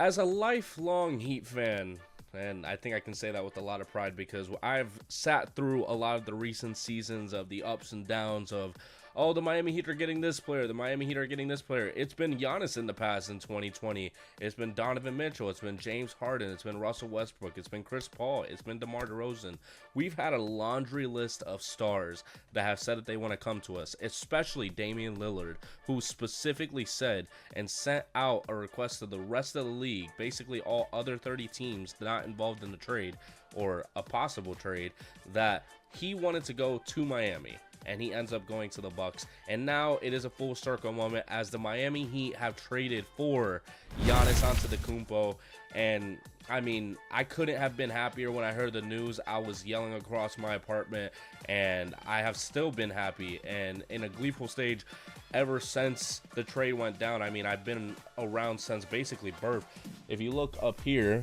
As a lifelong Heat fan, and I think I can say that with a lot of pride because I've sat through a lot of the recent seasons of the ups and downs of, oh, the Miami Heat are getting this player, the Miami Heat are getting this player. It's been Giannis in the past in 2020. It's been Donovan Mitchell. It's been James Harden. It's been Russell Westbrook. It's been Chris Paul. It's been DeMar DeRozan. We've had a laundry list of stars that have said that they want to come to us, especially Damian Lillard, who specifically said and sent out a request to the rest of the league, basically all other 30 teams not involved in the trade or a possible trade, that he wanted to go to Miami, and he ends up going to the Bucks. And now it is a full circle moment as the Miami Heat have traded for Giannis Antetokounmpo. And I mean, I couldn't have been happier when I heard the news. I was yelling across my apartment, and I have still been happy and in a gleeful stage ever since the trade went down. I mean, I've been around since basically birth. If you look up here,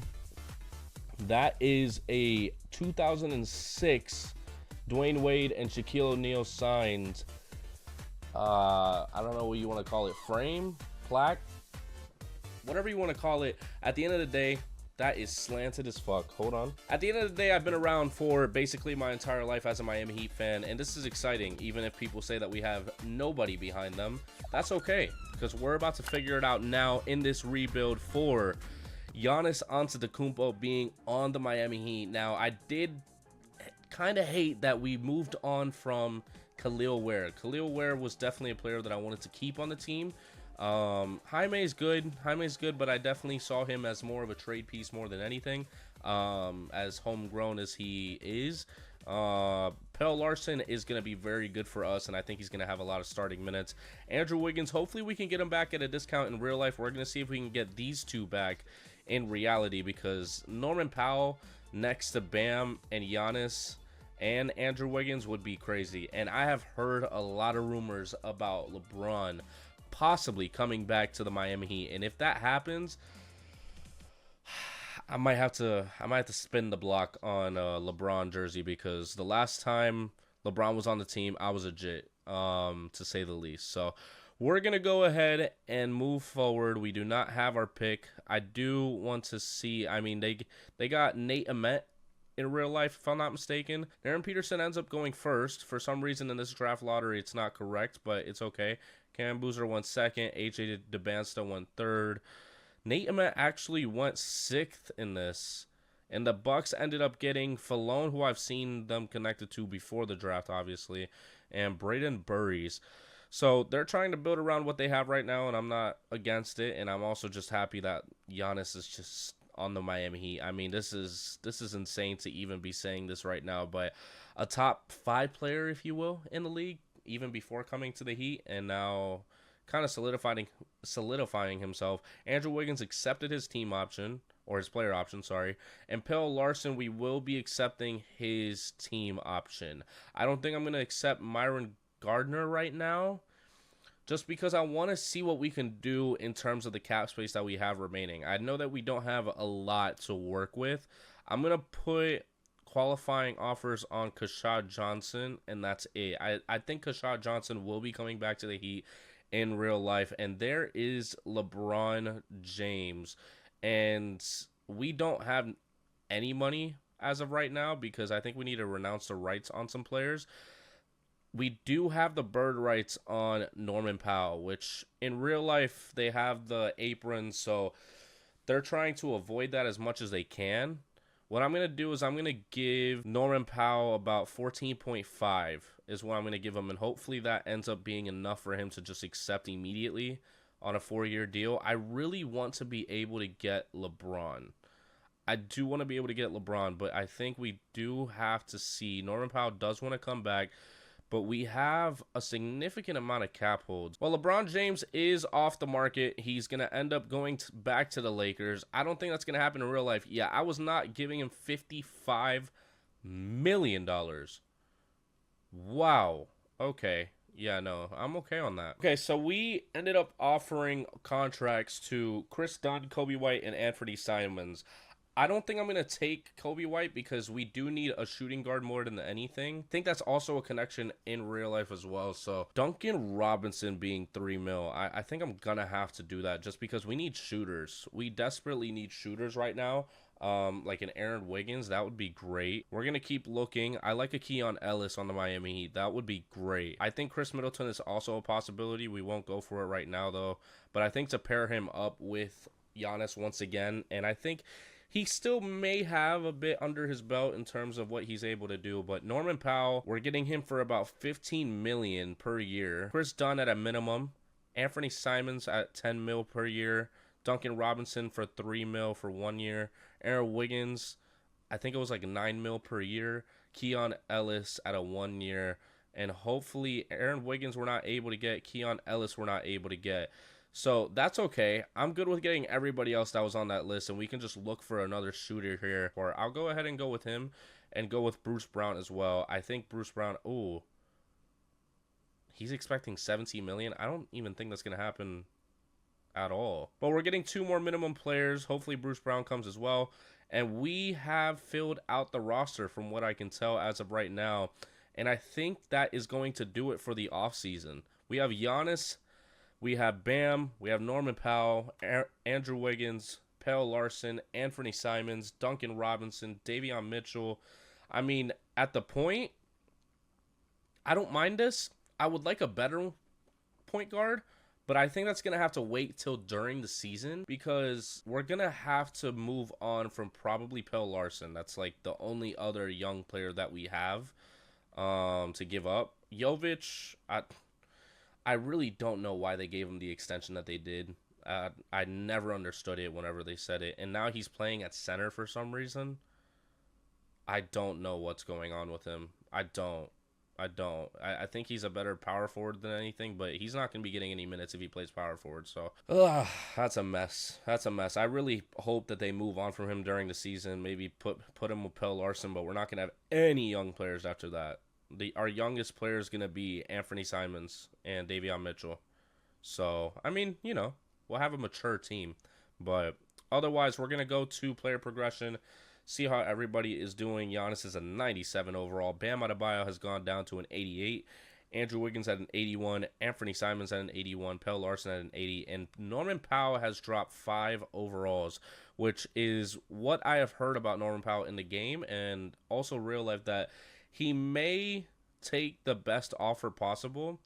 that is a 2006 Dwayne Wade and Shaquille O'Neal signed, I don't know what you want to call it, frame, plaque, whatever you want to call it. At the end of the day, that is slanted as fuck. Hold on. At the end of the day, I've been around for basically my entire life as a Miami Heat fan, and this is exciting. Even if people say that we have nobody behind them, that's okay, because we're about to figure it out now in this rebuild for Giannis Antetokounmpo being on the Miami Heat. Now, I did kind of hate that we moved on from Khalil Ware. Khalil Ware was definitely a player that I wanted to keep on the team. Jaime is good. But I definitely saw him as more of a trade piece more than anything. As homegrown as he is. Pell Larson is going to be very good for us, and I think he's going to have a lot of starting minutes. Andrew Wiggins, hopefully we can get him back at a discount in real life. We're going to see if we can get these two back in reality, because Norman Powell next to Bam and Giannis and Andrew Wiggins would be crazy. And I have heard a lot of rumors about LeBron possibly coming back to the Miami Heat, and if that happens, I might have to spin the block on a LeBron jersey, because the last time LeBron was on the team, I was legit, to say the least. So we're gonna go ahead and move forward. We do not have our pick. I do want to see. I mean, they got Nate Ahmet in real life, if I'm not mistaken. Aaron Peterson ends up going first. For some reason in this draft lottery, it's not correct, but it's okay. Cam Boozer went second. AJ DeBansta went third. Nate Ahmet actually went sixth in this. And the Bucks ended up getting Falone, who I've seen them connected to before the draft, obviously, and Braden Burries. So they're trying to build around what they have right now, and I'm not against it. And I'm also just happy that Giannis is just on the Miami Heat. I mean, this is insane to even be saying this right now, but a top 5 player, if you will, in the league, even before coming to the Heat, and now kind of solidifying himself. Andrew Wiggins accepted his team option, or his player option, sorry. And Pell Larson, we will be accepting his team option. I don't think I'm going to accept Myron Gardner right now, just because I want to see what we can do in terms of the cap space that we have remaining. I know that we don't have a lot to work with. I'm going to put qualifying offers on Kashad Johnson, and that's it. I think Kashad Johnson will be coming back to the Heat in real life. And there is LeBron James. And we don't have any money as of right now, because I think we need to renounce the rights on some players. We do have the bird rights on Norman Powell, which in real life they have the aprons, so they're trying to avoid that as much as they can. What I'm going to do is I'm going to give Norman Powell about 14.5 is what I'm going to give him, and hopefully that ends up being enough for him to just accept immediately on a 4-year deal. I really want to be able to get LeBron. I do want to be able to get LeBron, but I think we do have to see. Norman Powell does want to come back, but we have a significant amount of cap holds. Well, LeBron James is off the market. He's going to end up going back to the Lakers. I don't think that's going to happen in real life. Yeah, I was not giving him $55 million. Wow. Okay. Yeah, no, I'm okay on that. Okay, so we ended up offering contracts to Chris Dunn, Kobe White, and Anthony Simons. I don't think I'm going to take Kobe White because we do need a shooting guard more than anything. I think that's also a connection in real life as well. So Duncan Robinson being 3 mil, I think I'm going to have to do that just because we need shooters. We desperately need shooters right now. Like an Aaron Wiggins, that would be great. We're going to keep looking. I like a Keon Ellis on the Miami Heat. That would be great. I think Chris Middleton is also a possibility. We won't go for it right now, though. But I think to pair him up with Giannis once again, and I think he still may have a bit under his belt in terms of what he's able to do, but Norman Powell, we're getting him for about $15 million per year. Chris Dunn at a minimum. Anthony Simons at 10 mil per year. Duncan Robinson for 3 mil for 1 year. Aaron Wiggins, I think it was like 9 mil per year. Keon Ellis at a 1 year. And hopefully Aaron Wiggins we're not able to get. Keon Ellis we're not able to get. So that's okay. I'm good with getting everybody else that was on that list, and we can just look for another shooter here. Or I'll go ahead and go with him and go with Bruce Brown as well. I think Bruce Brown, ooh, he's expecting 17 million. I don't even think that's going to happen at all. But we're getting 2 more minimum players. Hopefully Bruce Brown comes as well. And we have filled out the roster from what I can tell as of right now. And I think that is going to do it for the offseason. We have Giannis. We have Bam, we have Norman Powell, Andrew Wiggins, Pelle Larsson, Anthony Simons, Duncan Robinson, Davion Mitchell. I mean, at the point, I don't mind this. I would like a better point guard, but I think that's going to have to wait till during the season because we're going to have to move on from probably Pelle Larsson. That's like the only other young player that we have to give up. Jovic, I really don't know why they gave him the extension that they did. I never understood it whenever they said it. And now he's playing at center for some reason. I don't know what's going on with him. I don't. I think he's a better power forward than anything, but he's not going to be getting any minutes if he plays power forward. So, that's a mess. That's a mess. I really hope that they move on from him during the season. Maybe put him with Pelle Larsson, but we're not going to have any young players after that. Our youngest player is going to be Anthony Simons and Davion Mitchell. So, I mean, you know, we'll have a mature team. But otherwise, we're going to go to player progression, see how everybody is doing. Giannis is a 97 overall. Bam Adebayo has gone down to an 88. Andrew Wiggins at an 81. Anthony Simons at an 81. Pelle Larsson at an 80. And Norman Powell has dropped 5 overalls, which is what I have heard about Norman Powell in the game and also real life that he may take the best offer possible.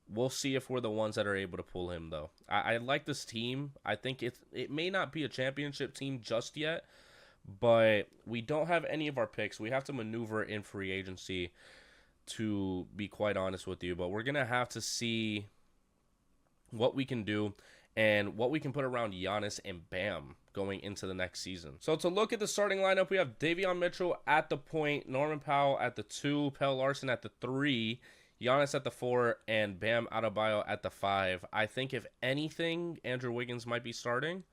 We'll see if we're the ones that are able to pull him, though. I like this team. I think it may not be a championship team just yet, but we don't have any of our picks. We have to maneuver in free agency, to be quite honest with you. But we're going to have to see what we can do and what we can put around Giannis and Bam going into the next season. So to look at the starting lineup, we have Davion Mitchell at the point, Norman Powell at the 2, Pelle Larsson at the 3, Giannis at the 4, and Bam Adebayo at the 5. I think if anything, Andrew Wiggins might be starting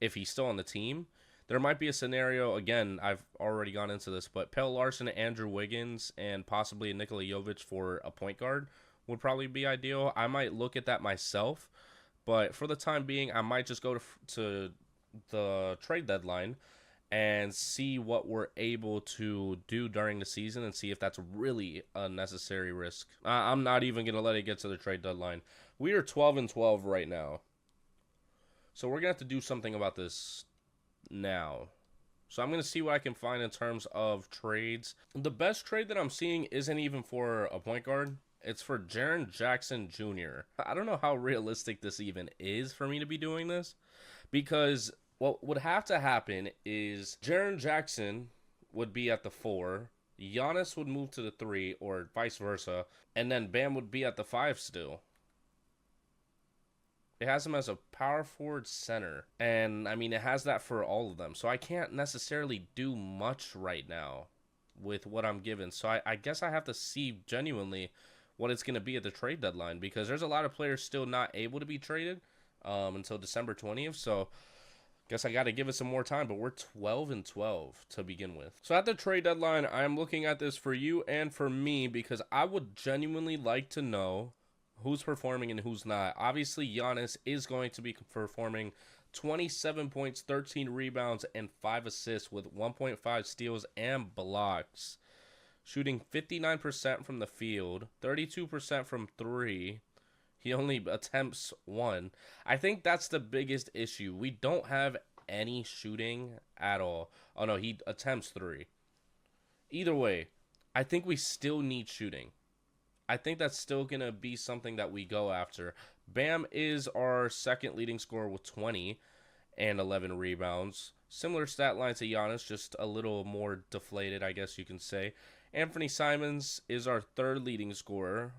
if he's still on the team. There might be a scenario, again, I've already gone into this, but Pelle Larsson, Andrew Wiggins, and possibly Nikola Jovic for a point guard would probably be ideal. I might look at that myself, but for the time being, I might just go to the trade deadline and see what we're able to do during the season and see if that's really a necessary risk. I'm not even going to let it get to the trade deadline. We are 12-12 right now. So we're going to have to do something about this now. So I'm going to see what I can find in terms of trades. The best trade that I'm seeing isn't even for a point guard. It's for Jaren Jackson Jr. I don't know how realistic this even is for me to be doing this, because what would have to happen is Jaren Jackson would be at the 4, Giannis would move to the 3, or vice versa, and then Bam would be at the 5 still. It has him as a power forward center, and I mean, it has that for all of them. So I can't necessarily do much right now with what I'm given. So I guess I have to see genuinely what it's going to be at the trade deadline, because there's a lot of players still not able to be traded until December 20th. So guess I got to give it some more time, but we're 12-12 to begin with. So at the trade deadline, I'm looking at this for you and for me, because I would genuinely like to know who's performing and who's not. Obviously, Giannis is going to be performing 27 points, 13 rebounds, and 5 assists with 1.5 steals and blocks. Shooting 59% from the field, 32% from 3. He only attempts 1. I think that's the biggest issue. We don't have any shooting at all. Oh no, he attempts 3. Either way, I think we still need shooting. I think that's still going to be something that we go after. Bam is our second leading scorer with 20 and 11 rebounds. Similar stat line to Giannis, just a little more deflated, I guess you can say. Anthony Simons is our third leading scorer,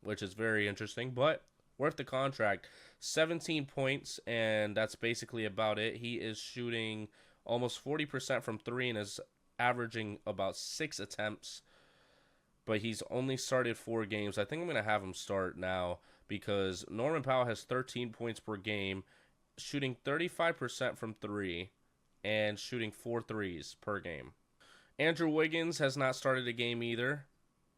which is very interesting, but worth the contract. 17 points, and that's basically about it. He is shooting almost 40% from 3 and is averaging about 6 attempts. But he's only started 4 games. I think I'm going to have him start now because Norman Powell has 13 points per game, shooting 35% from 3 and shooting 4 threes per game. Andrew Wiggins has not started a game either,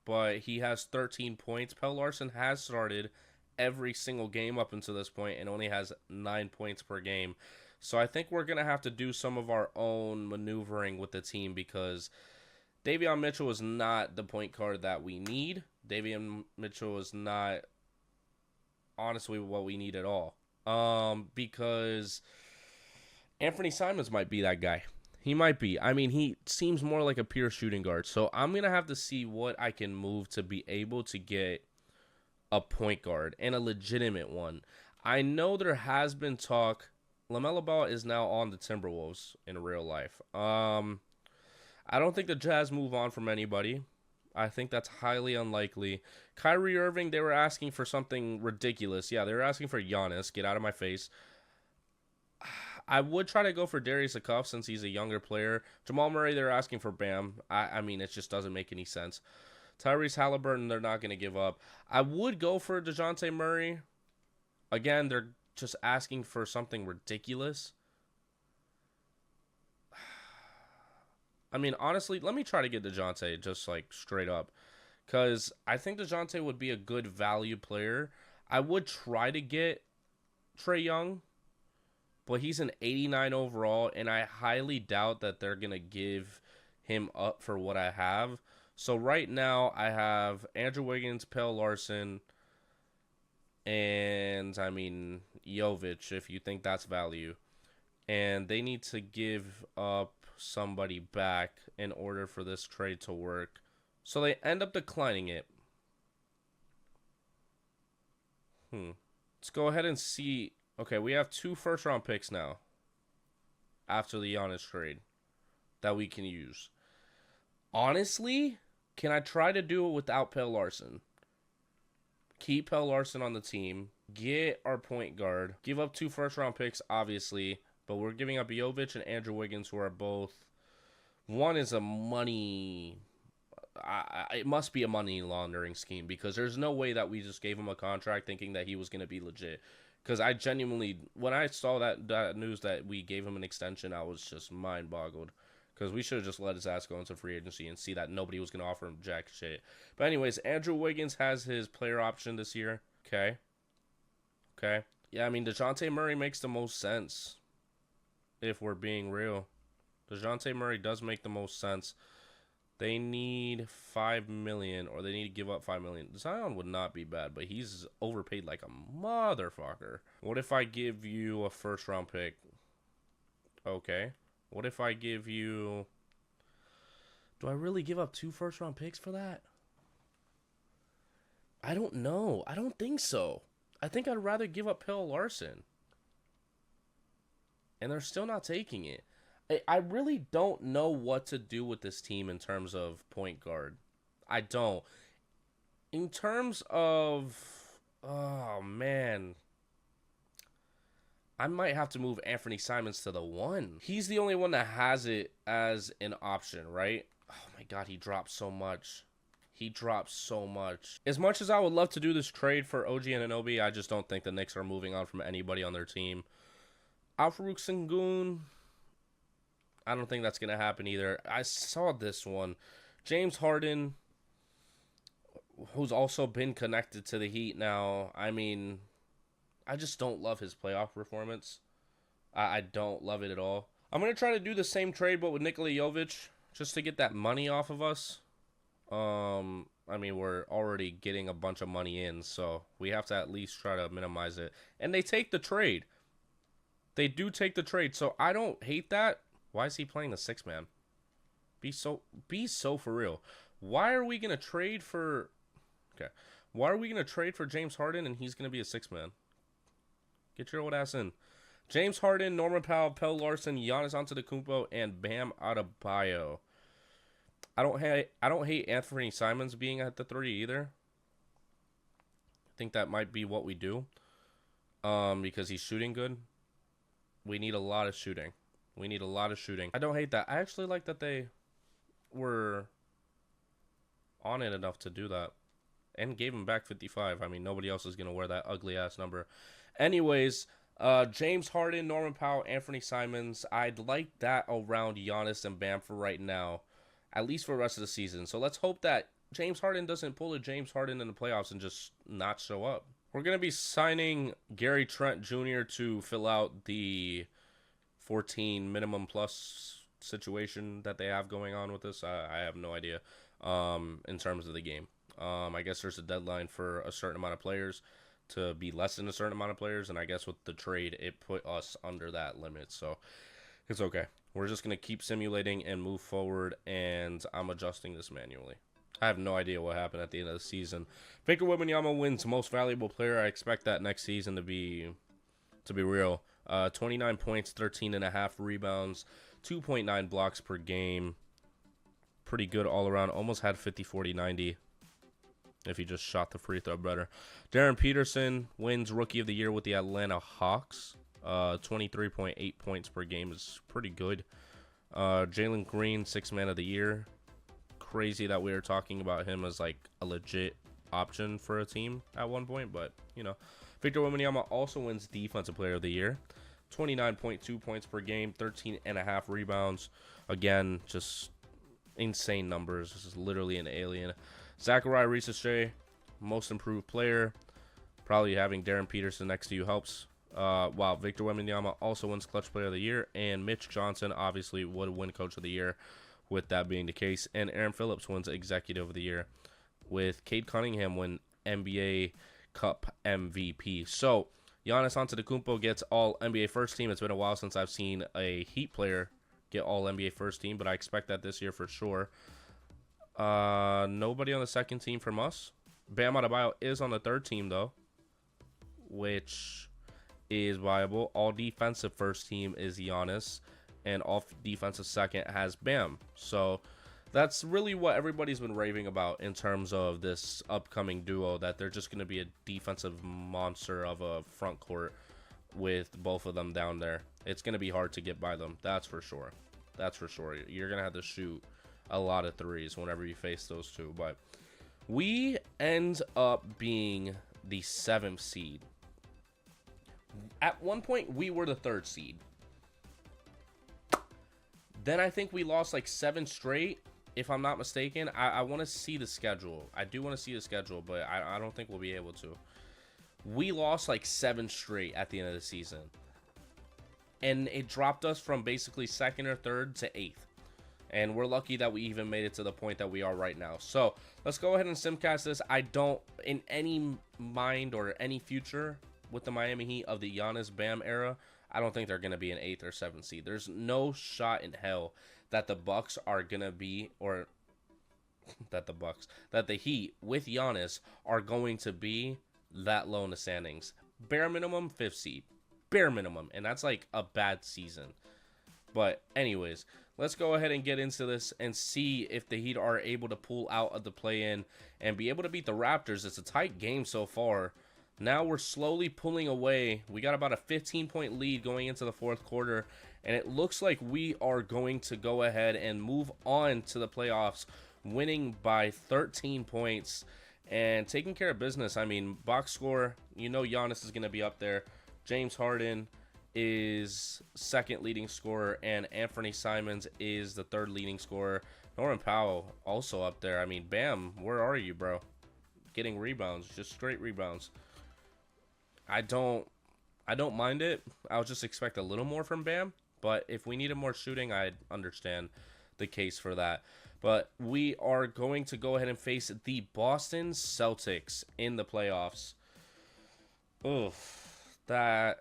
but he has 13 points. Pelle Larsson has started every single game up until this point and only has 9 points per game. So I think we're going to have to do some of our own maneuvering with the team because Davion Mitchell is not the point guard that we need. Davion Mitchell is not honestly what we need at all. Because Anthony Simons might be that guy. He might be. I mean, he seems more like a pure shooting guard. So I'm going to have to see what I can move to be able to get a point guard and a legitimate one. I know there has been talk. LaMelo Ball is now on the Timberwolves in real life. I don't think the Jazz move on from anybody. I think that's highly unlikely. Kyrie Irving, they were asking for something ridiculous. Yeah, they were asking for Giannis. Get out of my face. I would try to go for Darius Akuff since he's a younger player. Jamal Murray, they're asking for Bam. I mean, it just doesn't make any sense. Tyrese Halliburton, they're not going to give up. I would go for DeJounte Murray. Again, they're just asking for something ridiculous. I mean, honestly, let me try to get DeJounte just like straight up. Because I think DeJounte would be a good value player. I would try to get Trae Young. But he's an 89 overall. And I highly doubt that they're going to give him up for what I have. So right now I have Andrew Wiggins, Pelle Larsson. And, I mean, Jovic, if you think that's value. And they need to give up somebody back in order for this trade to work. So they end up declining it. Let's go ahead and see. Okay, we have 2 first-round picks now after the Giannis trade that we can use. Honestly, can I try to do it without Pelle Larsson? Keep Pelle Larsson on the team. Get our point guard. Give up 2 first-round picks, obviously. But we're giving up Jovic and Andrew Wiggins, who are both. One is a money. It must be a money laundering scheme because there's no way that we just gave him a contract thinking that he was going to be legit. Because I genuinely, when I saw that news that we gave him an extension, I was just mind boggled. Because we should have just let his ass go into free agency and see that nobody was going to offer him jack shit. But anyways, Andrew Wiggins has his player option this year. Okay. Yeah, I mean, DeJounte Murray makes the most sense. If we're being real. DeJounte Murray does make the most sense. They need $5 million, or they need to give up $5 million. Zion would not be bad, but he's overpaid like a motherfucker. What if I give you a first-round pick? Okay. What if I give you... Do I really give up 2 first-round picks for that? I don't know. I don't think so. I think I'd rather give up Pelle Larsson. And they're still not taking it. I really don't know what to do with this team in terms of point guard. I don't. In terms of... Oh, man. I might have to move Anthony Simons to the 1. He's the only one that has it as an option, right? Oh, my God. He dropped so much. As much as I would love to do this trade for OG Anunoby, I just don't think the Knicks are moving on from anybody on their team. Al-Farouq Sengun, I don't think that's going to happen either. I saw this one. James Harden, who's also been connected to the Heat now. I mean, I just don't love his playoff performance. I don't love it at all. I'm gonna try to do the same trade, but with Nikola Jovic, just to get that money off of us. I mean, we're already getting a bunch of money in, so we have to at least try to minimize it. And they take the trade. They do take the trade, so I don't hate that. Why is he playing the six man? Be so for real. Why are we gonna trade for? Okay, why are we gonna trade for James Harden and he's gonna be a six man? Get your old ass in. James Harden, Norman Powell, Pell Larson, Giannis Antetokounmpo, and Bam Adebayo. I don't hate Anthony Simons being at the 3 either. I think that might be what we do. Because he's shooting good. We need a lot of shooting. We need a lot of shooting. I don't hate that. I actually like that they were on it enough to do that. And gave him back 55. I mean, nobody else is going to wear that ugly ass number. Anyways, James Harden, Norman Powell, Anthony Simons. I'd like that around Giannis and Bam for right now. At least for the rest of the season. So let's hope that James Harden doesn't pull a James Harden in the playoffs and just not show up. We're going to be signing Gary Trent Jr. to fill out the 14 minimum plus situation that they have going on with this. I have no idea in terms of the game. I guess there's a deadline for a certain amount of players to be less than a certain amount of players. And I guess with the trade, it put us under that limit. So it's okay. We're just going to keep simulating and move forward, and I'm adjusting this manually. I have no idea what happened at the end of the season. Victor Wembanyama wins Most Valuable Player. I expect that next season to be real. 29 points, 13.5 rebounds, 2.9 blocks per game. Pretty good all around. Almost had 50, 40, 90 if he just shot the free throw better. Darren Peterson wins Rookie of the Year with the Atlanta Hawks. 23.8 points per game is pretty good. Jalen Green, 6th Man of the Year. Crazy that we were talking about him as like a legit option for a team at one point, but you know. Victor Wembanyama also wins Defensive Player of the Year. 29.2 points per game, 13.5 rebounds. Again, just insane numbers. This is literally an alien. Zachariah Risache, Most Improved Player. Probably having Darren Peterson next to you helps. While Victor Wembanyama also wins Clutch Player of the Year, and Mitch Johnson obviously would win Coach of the Year with that being the case, and Aaron Phillips wins Executive of the Year, with Cade Cunningham win NBA Cup MVP. So Giannis Antetokounmpo gets All NBA First Team. It's been a while since I've seen a Heat player get All NBA First Team, but I expect that this year for sure. Nobody on the second team from us. Bam Adebayo is on the third team though, which is viable. All defensive first team is Giannis, and all defensive second has Bam. So that's really what everybody's been raving about in terms of this upcoming duo, that they're just going to be a defensive monster of a front court with both of them down there. It's going to be hard to get by them. That's for sure. That's for sure. You're going to have to shoot a lot of threes whenever you face those two. But we end up being the 7th seed. At one point, we were the 3rd seed. Then I think we lost like 7 straight, if I'm not mistaken. I want to see the schedule. I do want to see the schedule, but I don't think we'll be able to. We lost like 7 straight at the end of the season. And it dropped us from basically 2nd or 3rd to 8th. And we're lucky that we even made it to the point that we are right now. So let's go ahead and simcast this. I don't, in any mind or any future with the Miami Heat of the Giannis Bam era, I don't think they're going to be an 8th or 7th seed. There's no shot in hell that the Bucks are going to be, or that the Heat with Giannis are going to be that low in the standings. Bare minimum 5th seed. Bare minimum. And that's like a bad season. But anyways, let's go ahead and get into this and see if the Heat are able to pull out of the play-in and be able to beat the Raptors. It's a tight game so far. Now we're slowly pulling away. We got about a 15-point lead going into the 4th quarter, and it looks like we are going to go ahead and move on to the playoffs, winning by 13 points and taking care of business. I mean, box score, you know Giannis is going to be up there. James Harden is 2nd leading scorer, and Anthony Simons is the 3rd leading scorer. Norman Powell also up there. I mean, Bam, where are you, bro? Getting rebounds, just straight rebounds. I don't I don't mind it. I'll just expect a little more from Bam. But if we needed more shooting, I'd understand the case for that. But we are going to go ahead and face the Boston Celtics in the playoffs. Oof, that's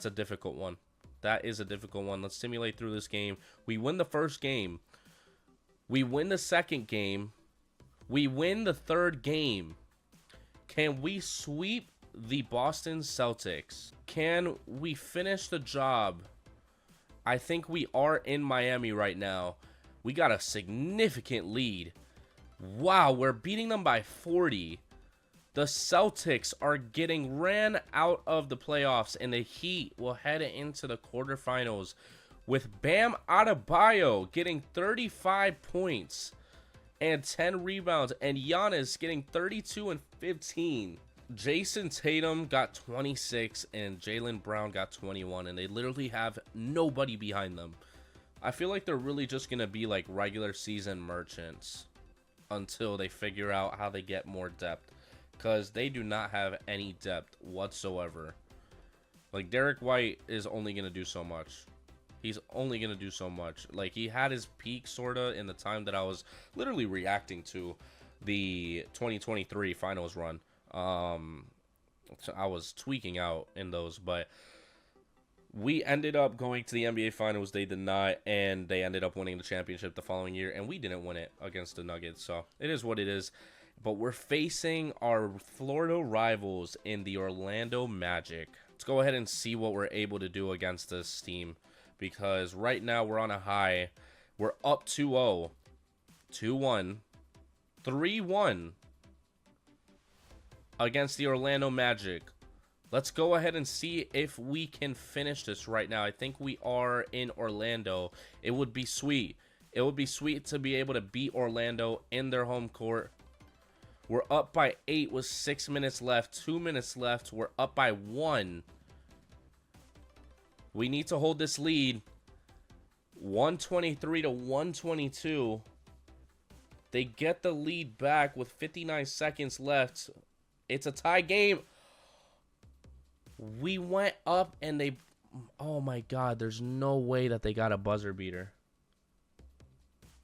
a difficult one. That is a difficult one. Let's simulate through this game. We win the first game. We win the second game. We win the third game. Can we sweep the Boston Celtics? Can we finish the job? I think we are in Miami right now. We got a significant lead. Wow, we're beating them by 40. The Celtics are getting ran out of the playoffs, and the Heat will head into the quarterfinals with Bam Adebayo getting 35 points and 10 rebounds, and Giannis getting 32 and 15. Jason Tatum got 26, and Jaylen Brown got 21, and they literally have nobody behind them. I feel like they're really just going to be like regular season merchants until they figure out how they get more depth, because they do not have any depth whatsoever. Like, Derek White is only going to do so much. He's only going to do so much. Like, he had his peak sort of in the time that I was literally reacting to the 2023 finals run. So I was tweaking out in those, but we ended up going to the NBA finals. They did not, and they ended up winning the championship the following year, and we didn't win it against the Nuggets. So it is what it is. But we're facing our Florida rivals in the Orlando Magic. Let's go ahead and see what we're able to do against this team, because right now we're on a high. We're up 2-0, 2-1, 3-1 against the Orlando Magic. Let's go ahead and see if we can finish this right now. I think we are in Orlando. It would be sweet. It would be sweet to be able to beat Orlando in their home court. We're up by 8 with 6 minutes left. 2 minutes left. We're up by 1. We need to hold this lead. 123 to 122. They get the lead back with 59 seconds left. It's a tie game. We went up and they... Oh my God, there's no way that they got a buzzer beater.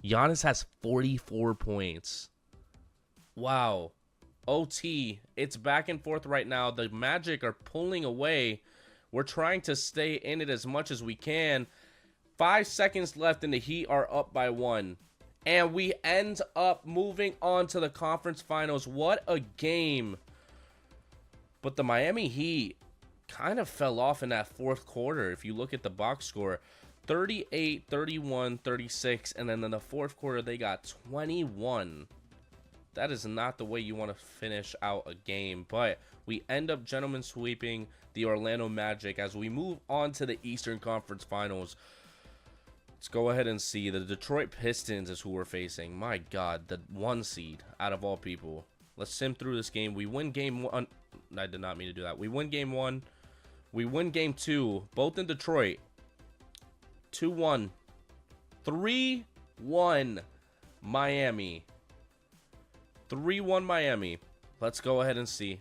Giannis has 44 points. Wow. OT. It's back and forth right now. The Magic are pulling away. We're trying to stay in it as much as we can. 5 seconds left and the Heat are up by 1. And we end up moving on to the conference finals. What a game. But the Miami Heat kind of fell off in that fourth quarter. If you look at the box score, 38, 31, 36. And then in the fourth quarter, they got 21. That is not the way you want to finish out a game. But we end up gentlemen sweeping the Orlando Magic as we move on to the Eastern Conference Finals. Let's go ahead and see. The Detroit Pistons is who we're facing. My God, the 1 seed out of all people. Let's sim through this game. We win game 1. I did not mean to do that. We win game 1. We win game 2. Both in Detroit. 2-1. 3-1 Miami. 3-1 Miami. Let's go ahead and see.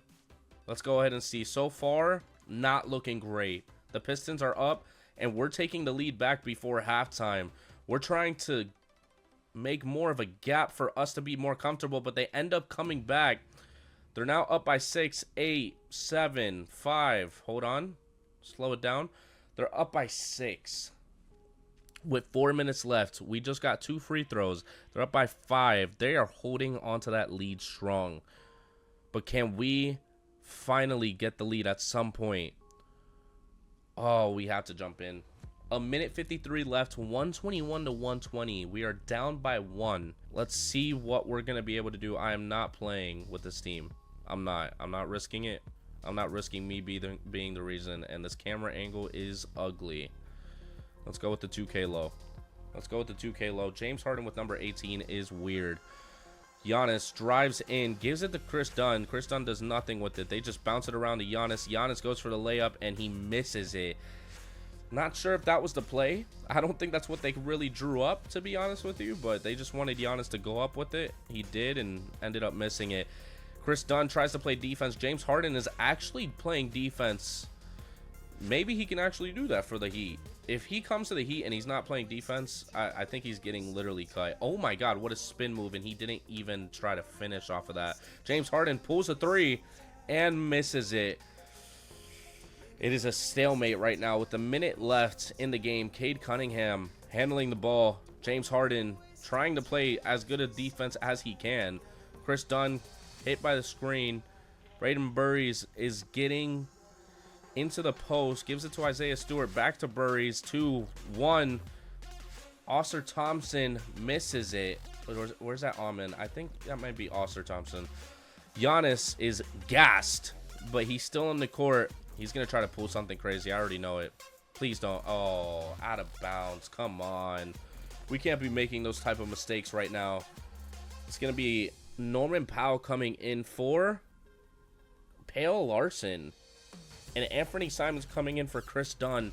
Let's go ahead and see. So far, not looking great. The Pistons are up, and we're taking the lead back before halftime. We're trying to make more of a gap for us to be more comfortable, but they end up coming back. They're now up by 6, 8, 7, 5. Hold on. Slow it down. They're up by 6. With 4 minutes left. We just got 2 free throws. They're up by 5. They are holding onto that lead strong. But can we finally get the lead at some point? Oh, we have to jump in. A minute 53 left. 121 to 120. We are down by 1. Let's see what we're going to be able to do. I am not playing with this team. I'm not risking it. I'm not risking me being the reason. And this camera angle is ugly. Let's go with the 2K low. Let's go with the 2K low. James Harden with number 18 is weird. Giannis drives in, gives it to Chris Dunn. Chris Dunn does nothing with it. They just bounce it around to Giannis. Giannis goes for the layup, and he misses it. Not sure if that was the play. I don't think that's what they really drew up, to be honest with you. But they just wanted Giannis to go up with it. He did and ended up missing it. Chris Dunn tries to play defense. James Harden is actually playing defense. maybe he can actually do that for the Heat. If he comes to the Heat and he's not playing defense, I think he's getting literally cut. Oh my God, what a spin move, and he didn't even try to finish off of that. James Harden pulls a three and misses it. It is a stalemate right now with a minute left in the game. Cade Cunningham handling the ball. James Harden trying to play as good a defense as he can. Chris Dunn hit by the screen. Braden Burries is getting into the post, gives it to Isaiah Stewart, back to Burries, 2-1. Ausar Thompson misses it. Where's that Almond? I think that might be Ausar Thompson. Giannis is gassed, but he's still in the court. He's going to try to pull something crazy. I already know it. Please don't. Oh, out of bounds. Come on. We can't be making those type of mistakes right now. It's going to be Norman Powell coming in for Pale Larson. And Anthony Simons coming in for Chris Dunn.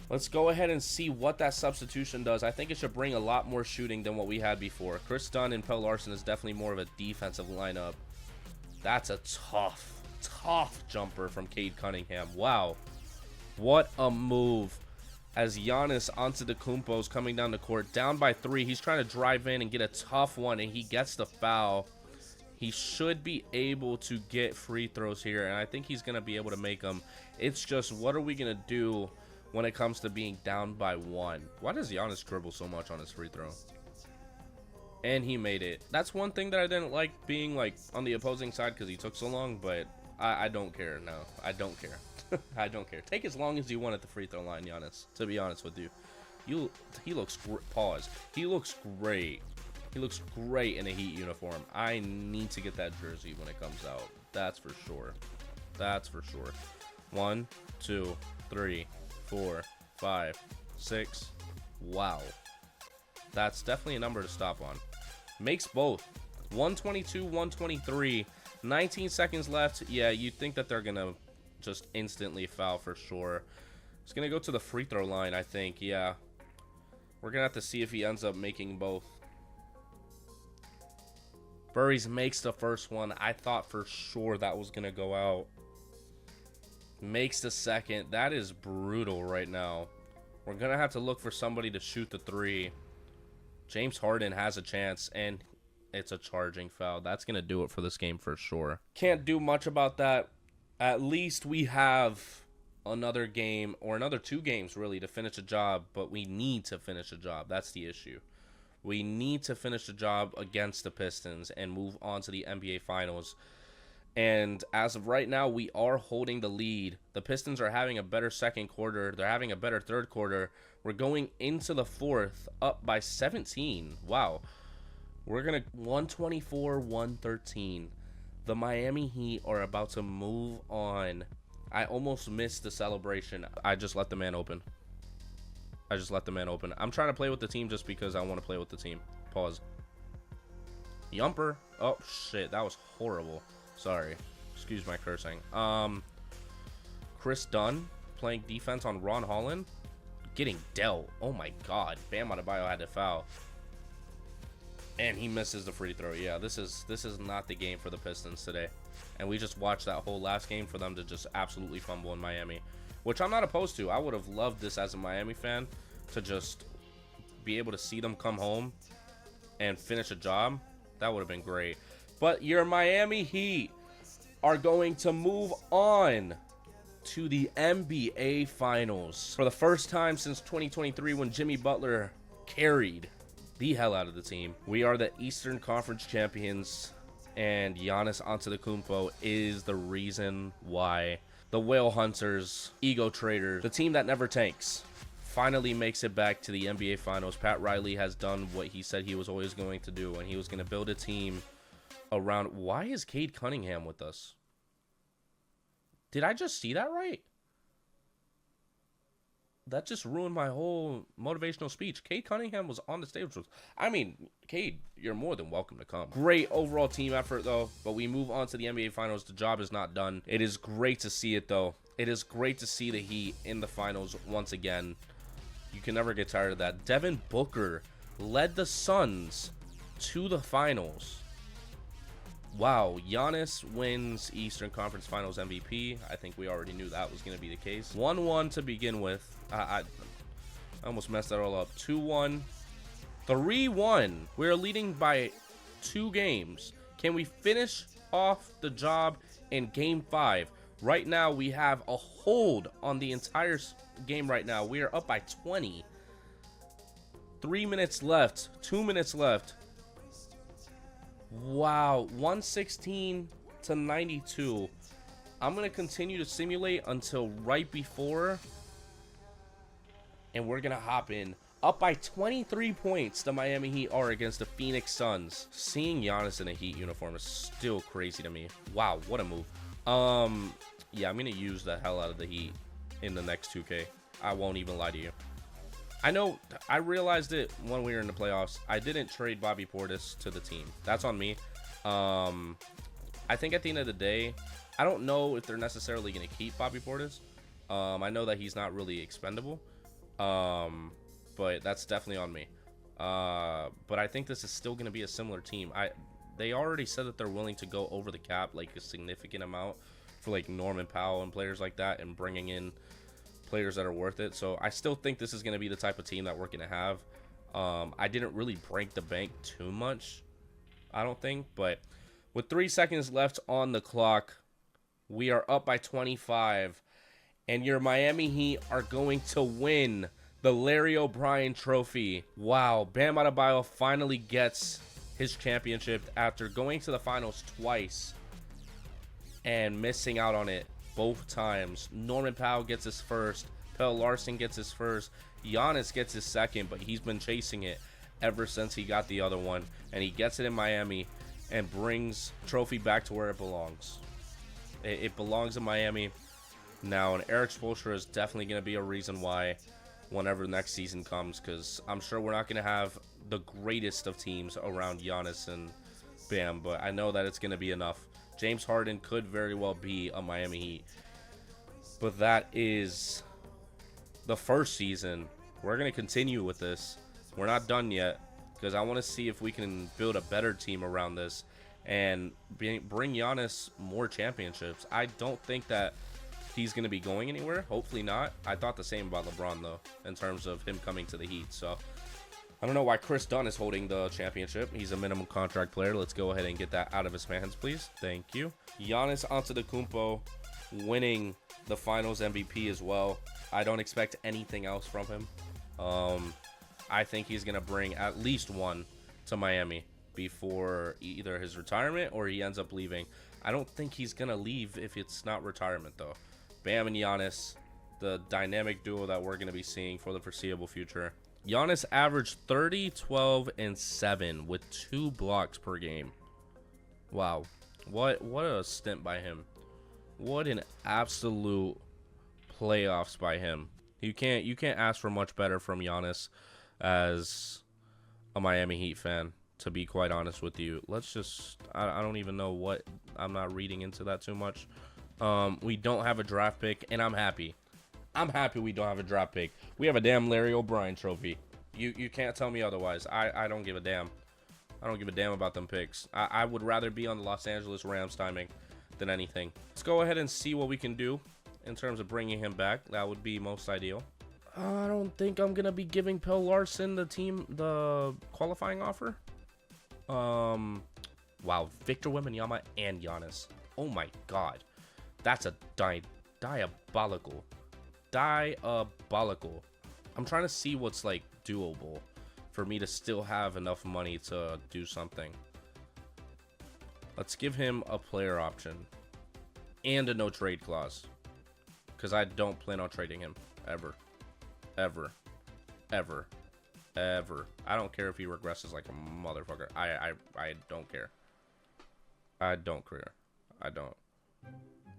Let's go ahead and see what that substitution does. I think it should bring a lot more shooting than what we had before. Chris Dunn and Pale Larson is definitely more of a defensive lineup. That's a tough jumper from Cade Cunningham. Wow. What a move. As Giannis Antetokounmpo is coming down the court, down by 3. He's trying to drive in and get a tough one, and he gets the foul. He should be able to get free throws here, and I think he's going to be able to make them. It's just, what are we going to do when it comes to being down by 1? Why does Giannis dribble so much on his free throw? And he made it. That's one thing that I didn't like, being like on the opposing side, because he took so long, but I don't care. No, I don't care. I don't care. Take as long as you want at the free throw line, Giannis, to be honest with you. He looks pause. He looks great. He looks great in a Heat uniform. I need to get that jersey when it comes out. That's for sure. That's for sure. 1, 2, 3, 4, 5, 6. Wow. That's definitely a number to stop on. Makes both. 122, 123. 19 seconds left. Yeah, you'd think that they're going to just instantly foul for sure. He's going to go to the free throw line, I think. Yeah. We're going to have to see if he ends up making both. Burries makes the first one. I thought for sure that was going to go out. Makes the second. That is brutal right now. We're going to have to look for somebody to shoot the 3. James Harden has a chance, and it's a charging foul. That's going to do it for this game for sure. Can't do much about that. At least we have another game, or another 2 games, really, to finish a job, but we need to finish a job. That's the issue. We need to finish the job against the Pistons and move on to the NBA Finals. And as of right now, we are holding the lead. The Pistons are having a better second quarter. They're having a better third quarter. We're going into the fourth up by 17. Wow. We're going to 124-113. The Miami Heat are about to move on. I almost missed the celebration. I just let the man open. I'm trying to play with the team just because I want to play with the team. Pause. Yumper. Oh, shit. That was horrible. Sorry. Excuse my cursing. Chris Dunn playing defense on Ron Holland. Getting dealt. Oh, my God. Bam Adebayo had to foul. And he misses the free throw. Yeah, this is not the game for the Pistons today. And we just watched that whole last game for them to just absolutely fumble in Miami. Which I'm not opposed to. I would have loved this as a Miami fan, to just be able to see them come home and finish a job. That would have been great. But your Miami Heat are going to move on to the NBA Finals for the first time since 2023, when Jimmy Butler carried the hell out of the team. We are the Eastern Conference champions, and Giannis Antetokounmpo is the reason why. The Whale Hunters, Ego Traders, the team that never tanks, finally makes it back to the NBA Finals. Pat Riley has done what he said he was always going to do, and he was going to build a team around. Why is Cade Cunningham with us? Did I just see that right? That just ruined my whole motivational speech. Cade Cunningham was on the stage. I mean, Cade, you're more than welcome to come. Great overall team effort, though. But we move on to the NBA Finals. The job is not done. It is great to see it, though. It is great to see the Heat in the Finals once again. You can never get tired of that. Devin Booker led the Suns to the Finals. Wow, Giannis wins Eastern Conference Finals MVP. I think we already knew that was going to be the case. 1-1 to begin with. I almost messed that all up. 2-1. 3-1. We're leading by 2 games. Can we finish off the job in Game 5? Right now, we have a hold on the entire game right now. We are up by 20. 3 minutes left. 2 minutes left. Wow, 116 to 92. I'm going to continue to simulate until right before. And we're going to hop in. Up by 23 points, the Miami Heat are against the Phoenix Suns. Seeing Giannis in a Heat uniform is still crazy to me. Wow, what a move. Yeah, I'm going to use the hell out of the Heat in the next 2K. I won't even lie to you. I know, I realized it when we were in the playoffs. I didn't trade Bobby Portis to the team. That's on me. I think at the end of the day, I don't know if they're necessarily going to keep Bobby Portis. I know that he's not really expendable. But that's definitely on me. But I think this is still going to be a similar team. They already said that they're willing to go over the cap, like a significant amount for like Norman Powell and players like that, and bringing in players that are worth it. So I still think this is going to be the type of team that we're going to have. I didn't really break the bank too much, I don't think. But with 3 seconds left on the clock, we are up by 25. And your Miami Heat are going to win the Larry O'Brien Trophy. Wow, Bam Adebayo finally gets his championship after going to the finals twice and missing out on it both times. Norman Powell gets his first. Pelle Larsson gets his first. Giannis gets his second, but he's been chasing it ever since he got the other one. And he gets it in Miami and brings trophy back to where it belongs. It belongs in Miami now, and Eric Spoelstra is definitely going to be a reason why whenever next season comes, because I'm sure we're not going to have the greatest of teams around Giannis and Bam, but I know that it's going to be enough. James Harden could very well be a Miami Heat, but that is the first season. We're going to continue with this. We're not done yet, because I want to see if we can build a better team around this and bring Giannis more championships. I don't think that he's going to be going anywhere. Hopefully not. I thought the same about LeBron, though, in terms of him coming to the Heat. So I don't know why Chris Dunn is holding the championship. He's a minimum contract player. Let's go ahead and get that out of his hands, please. Thank you. Giannis Antetokounmpo winning the finals MVP as well. I don't expect anything else from him. I think he's going to bring at least one to Miami before either his retirement or he ends up leaving. I don't think he's going to leave if it's not retirement, though. Bam and Giannis, the dynamic duo that we're going to be seeing for the foreseeable future. Giannis averaged 30, 12, and 7 with 2 blocks per game. Wow. What a stint by him. What an absolute playoffs by him. You can't ask for much better from Giannis as a Miami Heat fan, to be quite honest with you. Let's just, I don't even know what, I'm not reading into that too much. We don't have a draft pick, and I'm happy. I'm happy we don't have a draft pick. We have a damn Larry O'Brien trophy. You can't tell me otherwise. I don't give a damn. I don't give a damn about them picks. I would rather be on the Los Angeles Rams timing than anything. Let's go ahead and see what we can do in terms of bringing him back. That would be most ideal. I don't think I'm going to be giving Pelle Larsson the qualifying offer. Wow, Victor Wembanyama and Giannis. Oh my god. That's a diabolical. Diabolical. I'm trying to see what's like doable for me to still have enough money to do something. Let's give him a player option and a no trade clause, because I don't plan on trading him ever. Ever. Ever. Ever. I don't care if he regresses like a motherfucker. I don't care. I don't care. I don't.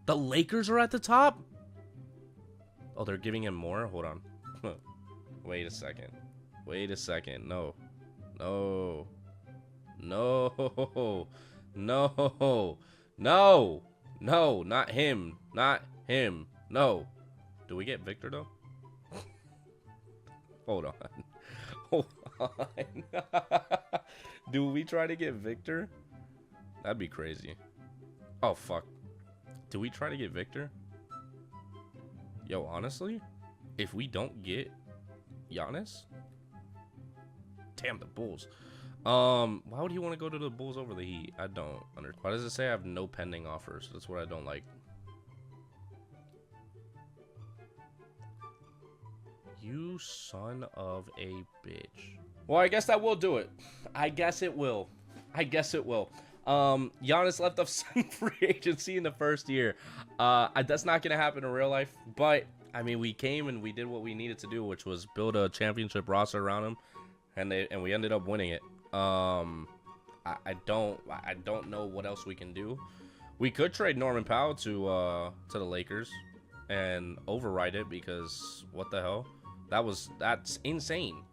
The Lakers are at the top? Oh, they're giving him more? Hold on. Wait a second. Wait a second. No. No. No. No. No. No. Not him. Not him. No. Do we get Victor, though? Hold on. Hold on. Do we try to get Victor? That'd be crazy. Oh, fuck. Do we try to get Victor? Yo, honestly, if we don't get Giannis, damn, the Bulls. Why would he want to go to the Bulls over the Heat? I don't understand. Why does it say I have no pending offers? That's what I don't like. You son of a bitch. Well, I guess that will do it. I guess it will. Giannis left off some free agency in the first year. That's not gonna happen in real life, but I mean, we came and we did what we needed to do, which was build a championship roster around him, and we ended up winning it. I don't know what else we can do. We could trade Norman Powell to the Lakers and override it, because what the hell? That's insane.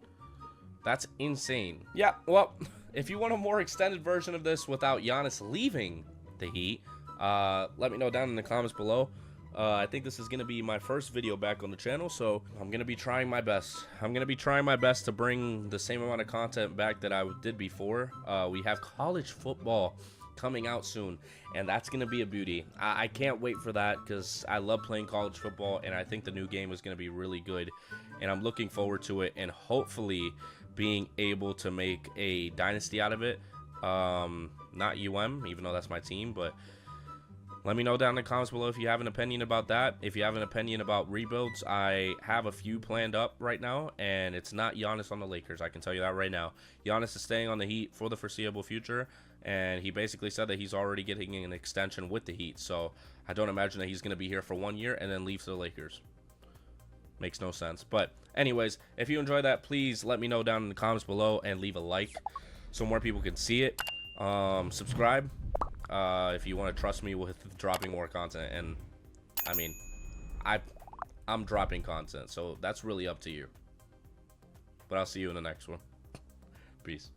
That's insane. Yeah, well, if you want a more extended version of this without Giannis leaving the Heat, let me know down in the comments below. I think this is going to be my first video back on the channel, so I'm going to be trying my best. I'm going to be trying my best to bring the same amount of content back that I did before. We have college football coming out soon, and that's going to be a beauty. I can't wait for that, because I love playing college football, and I think the new game is going to be really good, and I'm looking forward to it, and hopefully being able to make a dynasty out of it. Not even though that's my team, but let me know down in the comments below if you have an opinion about that. If you have an opinion about rebuilds, I have a few planned up right now, and it's not Giannis on the Lakers. I can tell you that right now. Giannis is staying on the Heat for the foreseeable future, and he basically said that he's already getting an extension with the Heat, so I don't imagine that he's going to be here for 1 year and then leave to the Lakers. Makes no sense. But anyways, if you enjoy that, please let me know down in the comments below and leave a like so more people can see it. Subscribe if you want to trust me with dropping more content. And I mean, I'm dropping content, so that's really up to you. But I'll see you in the next one. Peace.